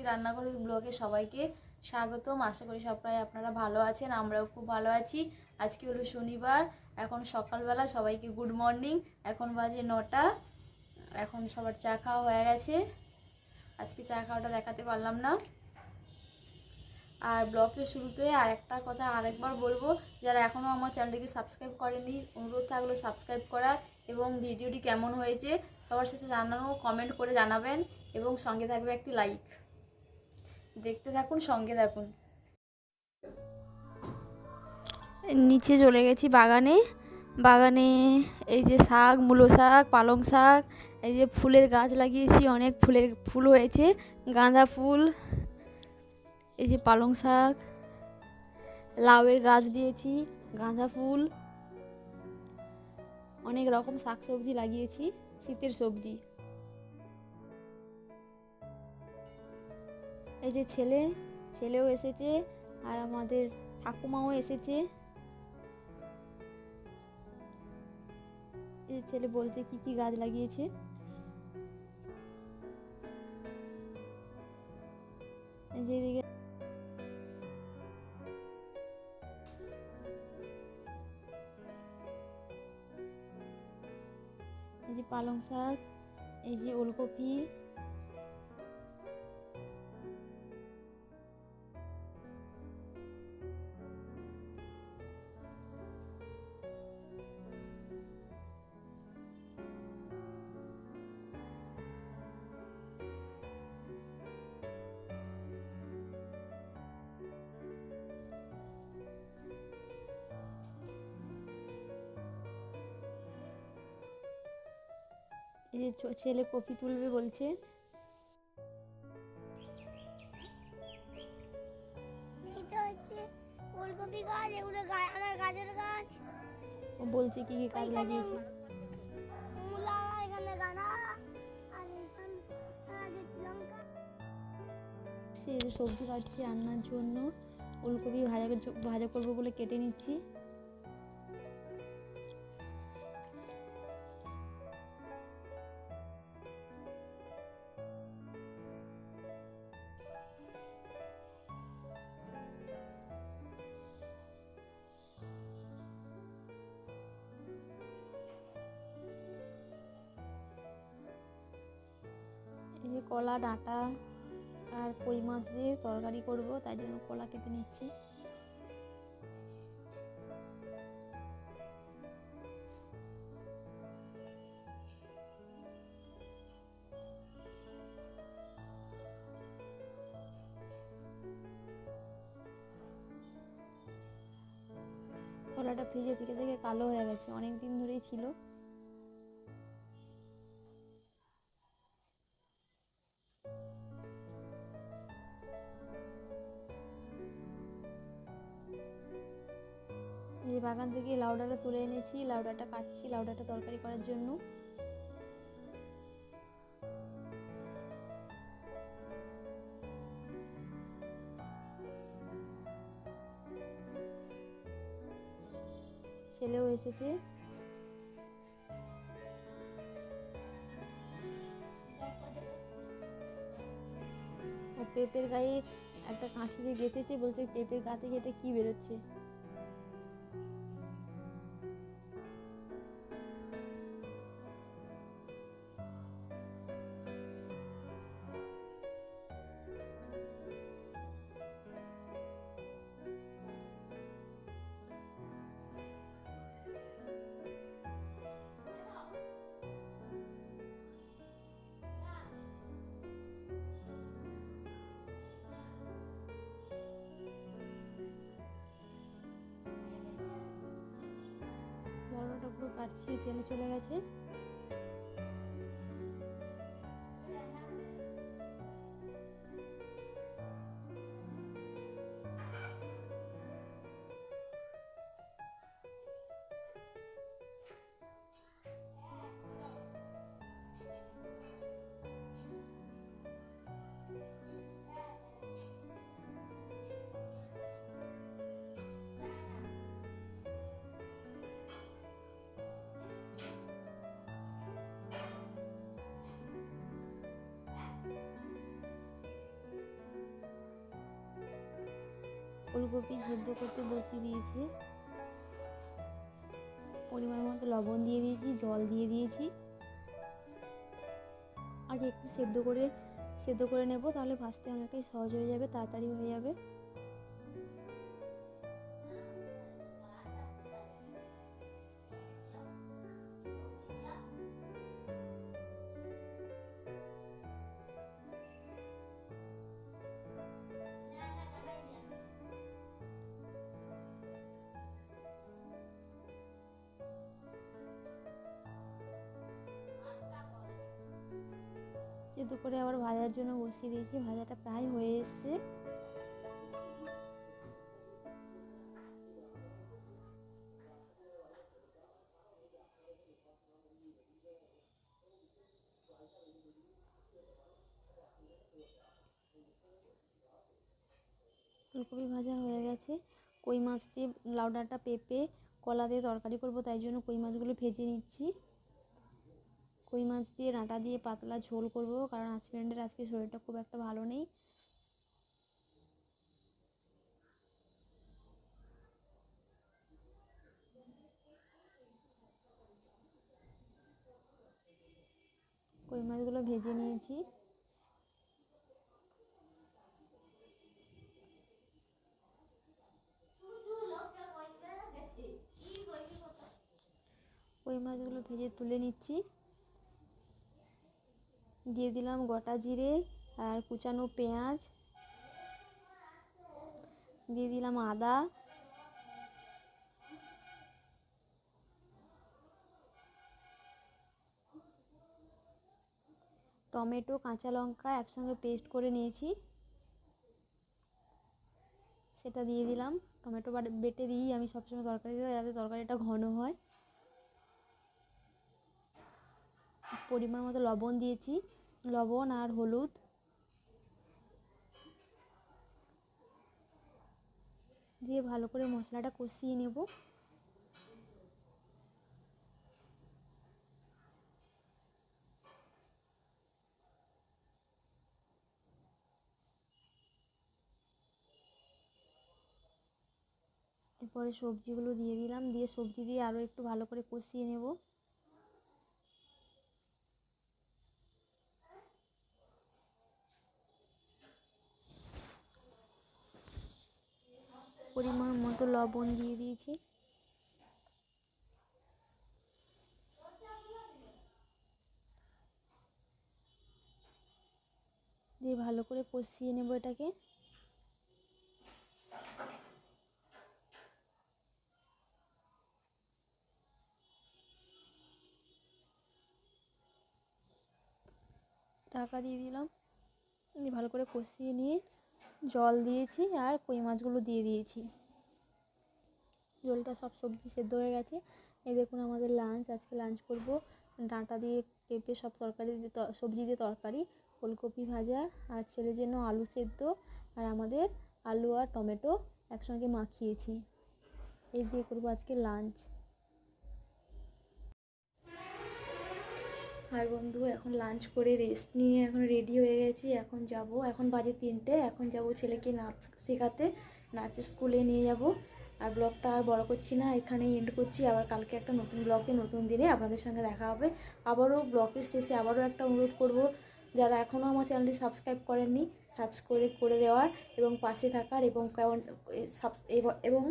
রান্নাঘর ব্লগে সবাইকে স্বাগতম। আশা করি সবাই আপনারা ভালো আছেন, আমরাও খুব ভালো আছি। আজকে হলো শনিবার, এখন সকালবেলা। সবাইকে গুড মর্নিং। এখন বাজে 9টা। এখন সবার চা খাওয়া হয়ে গেছে। আজকে চা খাওয়াটা দেখাতে পারলাম না। আর ব্লগের শুরুতে আরেকবার বলবো, যারা এখনও আমার চ্যানেলটিকে সাবস্ক্রাইব করেনি, অনুরোধ থাকলো সাবস্ক্রাইব করা। এবং ভিডিওটি কেমন হয়েছে সবার সাথে জানানো, কমেন্ট করে জানাবেন। এবং সঙ্গে থাকবে একটি লাইক। দেখতে থাকুন, সঙ্গে থাকুন। নিচে চলে গেছি বাগানে। বাগানে এই যে শাক, মূলো শাক, পালং শাক, এই যে ফুলের গাছ লাগিয়েছি, অনেক ফুল হয়েছে, গাঁদা ফুল, এই যে পালং শাক, লাউয়ের গাছ দিয়েছি, গাঁদা ফুল, অনেক রকম শাক সবজি লাগিয়েছি, শীতের সবজি। এই যে ছেলেও এসেছে, আর আমাদের ঠাকুমাও এসেছে। এই ছেলে বলছে কি কি গাছ লাগিয়েছে। এই যে এদিকে এই যে পালং শাক, এই যে ওলকপি, এই যে ছেলে কপি তুলবে বলছে। ওলকপি গাছ, এগুলো আমার গাজর গাছ। ও বলছে কি কি গাছ লাগিয়েছে। মূলা, এখানে গাঁদা, আর এখানে লঙ্কা। এই যে সবজি কাটছি রান্নার জন্য। ওলকপি ভাজা করবো বলে কেটে নিচ্ছি। এই যে কলা ডাঁটা আর কই মাছ দিয়ে তরকারি করব, তাই জন্য কলা কেটে নিচ্ছি। কলাটা ফ্রিজে থেকে থেকে কালো হয়ে গেছে, অনেক দিন ধরেই ছিল। এই বাগান থেকে লাউ ডাঁটা তুলে এনেছি, লাউ ডাঁটা কাটছি, লাউ ডাঁটা তরকারি করার জন্য। ছেলেও এসেছে। ও পেঁপের গায়ে একটা কাঁচি দিয়ে গেঁথেছে, বলছে পেঁপের গা থেকে এটা কি বেরোচ্ছে। বড়টা পুরো কাটছি, ছেলে চলে গেছে। ফুলকপি সেদ্ধ করতে বসিয়ে দিয়েছি, পরিমাণ মতো লবণ দিয়ে দিয়েছি, জল দিয়ে দিয়েছি। আগে একটু সেদ্ধ করে নেব, তাহলে ভাজতে অনেকটাই সহজ হয়ে যাবে, তাড়াতাড়ি হয়ে যাবে। সেদ্ধ করে আবার ভাজার জন্য বসিয়ে দিয়েছি, ভাজাটা প্রায় হয়ে এসছে। ফুলকপি ভাজা হয়ে গেছে। কই মাছ দিয়ে লাউ ডাঁটা, পেঁপে, কলা দিয়ে তরকারি করব, তাই জন্য কই মাছগুলো ভেজে নিচ্ছি। কই মাছ দিয়ে ডাঁটা দিয়ে পাতলা ঝোল করব, কারণ হাজব্যান্ডের আজকে শরীরটা খুব একটা ভালো নেই। কই মাছগুলো ভেজে নিয়েছি। কই মাছগুলো ভেজে তুলে নিচ্ছি। দিয়ে দিলাম গোটা জিরে আর কুচানো পেঁয়াজ, দিয়ে দিলাম আদা, টমেটো, কাঁচা লঙ্কা একসঙ্গে পেস্ট করে নিয়েছি, সেটা দিয়ে দিলাম। টমেটো বেটে দিই আমি সবসময় তরকারি দিই, যাতে তরকারিটা ঘন হয়। পরিমাণ মতো লবণ দিয়েছি, লবণ আর হলুদ দিয়ে ভালো করে মশলাটা কষিয়ে নেব। এরপরে সবজিগুলো দিয়ে দিলাম, দিয়ে সবজি দিয়ে আরও একটু ভালো করে কষিয়ে নেব। পরিমাণ মতো লবণ দিয়ে দিয়েছি। দিয়ে ভালো করে কষিয়ে নেব এটাকে। ঢাকা দিয়ে দিলাম, দিয়ে ভালো করে কষিয়ে নিয়ে জল দিয়েছি আর কই মাছগুলো দিয়ে দিয়েছি। জলটা সব সবজি সেদ্ধ হয়ে গেছে। এই দেখুন আমাদের লাঞ্চ, আজকে লাঞ্চ করব ডাঁটা দিয়ে পেঁপে সব তরকারি দিয়ে সবজি দিয়ে তরকারি, ফুলকপি ভাজা আর ছেলের জন্য আলু সেদ্ধ, আর আমাদের আলু আর টমেটো একসঙ্গে মাখিয়েছি। এই দিয়ে করবো আজকে লাঞ্চ। হাই বন্ধু, এখন লাঞ্চ করে রেস্ট নিয়ে এখন রেডি হয়ে গেছি। এখন বাজে 3টে। এখন যাব ছেলেকে নাচ শেখাতে, নাচের স্কুলে নিয়ে যাব। আর ব্লগটা আর বড় করছি না, এখানেই এন্ড করছি। আবার কালকে একটা নতুন ব্লগে নতুন দিনে আপনাদের সঙ্গে দেখা হবে। আবারও ব্লগের শেষে আবারও একটা অনুরোধ করব, যারা এখনও আমার চ্যানেলটি সাবস্ক্রাইব করেননি, সাবস্ক্রাইব করে দেওয়ার এবং পাশে থাকার এবং